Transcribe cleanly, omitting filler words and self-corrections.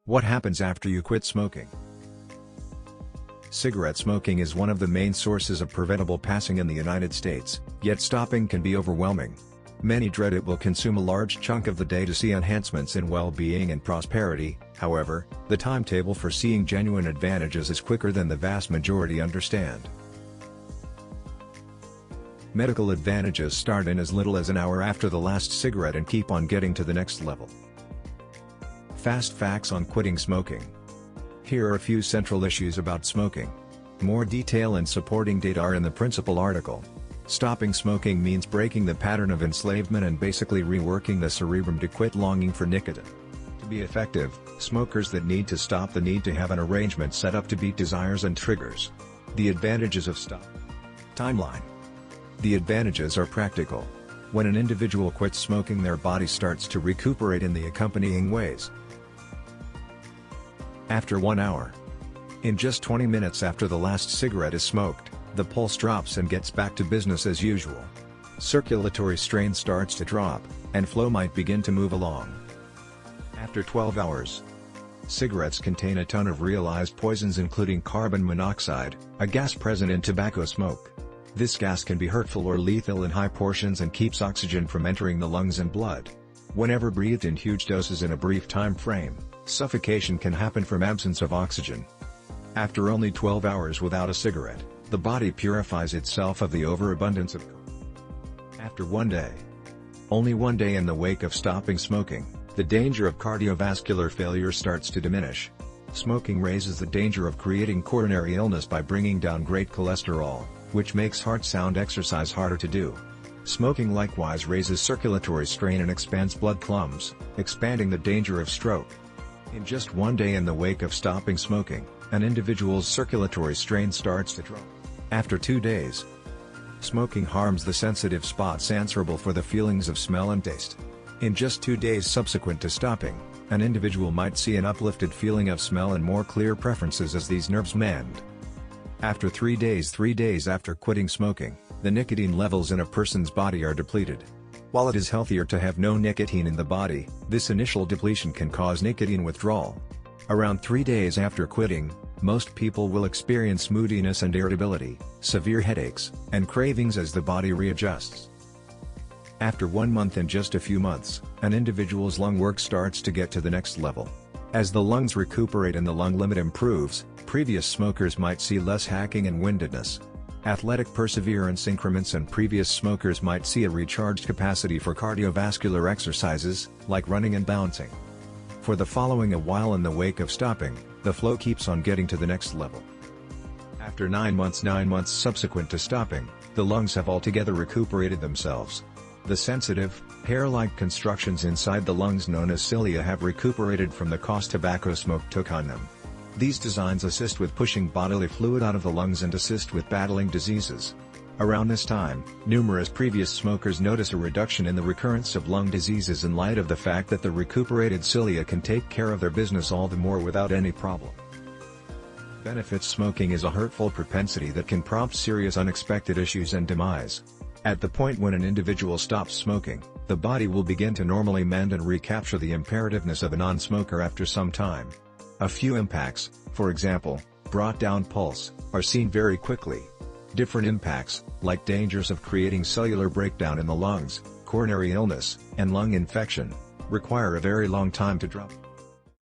What happens after you quit smoking? Cigarette smoking is one of the main sources of preventable passing in the United States, yet stopping can be overwhelming. Many dread it will consume a large chunk of the day to see enhancements in well-being and prosperity. However, the timetable for seeing genuine advantages is quicker than the vast majority understand. Medical advantages start in as little as an hour after the last cigarette and keep on getting to the next level. Fast facts on quitting smoking. Here are a few central issues about smoking. More detail and supporting data are in the principal article. Stopping smoking means breaking the pattern of enslavement and basically reworking the cerebrum to quit longing for nicotine. To be effective, smokers that need to stop need to have an arrangement set up to beat desires and triggers. The advantages of stop. Timeline. The advantages are practical. When an individual quits smoking, their body starts to recuperate in the accompanying ways. After 1 hour. In just 20 minutes after the last cigarette is smoked, the pulse drops and gets back to business as usual. Circulatory strain starts to drop, and flow might begin to move along. After 12 hours. Cigarettes contain a ton of realized poisons, including carbon monoxide, a gas present in tobacco smoke. This gas can be hurtful or lethal in high portions and keeps oxygen from entering the lungs and blood. Whenever breathed in huge doses in a brief time frame, suffocation can happen from absence of oxygen. After only 12 hours without a cigarette, the body purifies itself of the overabundance of carbon. After 1 day. Only 1 day in the wake of stopping smoking, the danger of cardiovascular failure starts to diminish. Smoking raises the danger of creating coronary illness by bringing down great cholesterol, which makes hard sound exercise harder to do. Smoking likewise raises circulatory strain and expands blood clumps, expanding the danger of stroke. In just 1 day in the wake of stopping smoking, an individual's circulatory strain starts to drop. After 2 days, smoking harms the sensitive spots answerable for the feelings of smell and taste. In just 2 days subsequent to stopping, an individual might see an uplifted feeling of smell and more clear preferences as these nerves mend. After 3 days after quitting smoking, the nicotine levels in a person's body are depleted. While it is healthier to have no nicotine in the body, this initial depletion can cause nicotine withdrawal. Around 3 days after quitting, most people will experience moodiness and irritability, severe headaches, and cravings as the body readjusts. After 1 month and just a few months, an individual's lung work starts to get to the next level. As the lungs recuperate and the lung limit improves, previous smokers might see less hacking and windedness. Athletic perseverance increments, and previous smokers might see a recharged capacity for cardiovascular exercises, like running and bouncing. For the following a while in the wake of stopping, the flow keeps on getting to the next level. After 9 months subsequent to stopping, the lungs have altogether recuperated themselves. The sensitive, hair-like constructions inside the lungs known as cilia have recuperated from the cost tobacco smoke took on them. These designs assist with pushing bodily fluid out of the lungs and assist with battling diseases. Around this time, numerous previous smokers notice a reduction in the recurrence of lung diseases in light of the fact that the recuperated cilia can take care of their business all the more without any problem. Benefits. Smoking is a hurtful propensity that can prompt serious unexpected issues and demise. At the point when an individual stops smoking, the body will begin to normally mend and recapture the imperativeness of a non-smoker after some time. A few impacts, for example, brought down pulse, are seen very quickly. Different impacts, like dangers of creating cellular breakdown in the lungs, coronary illness, and lung infection, require a very long time to drop.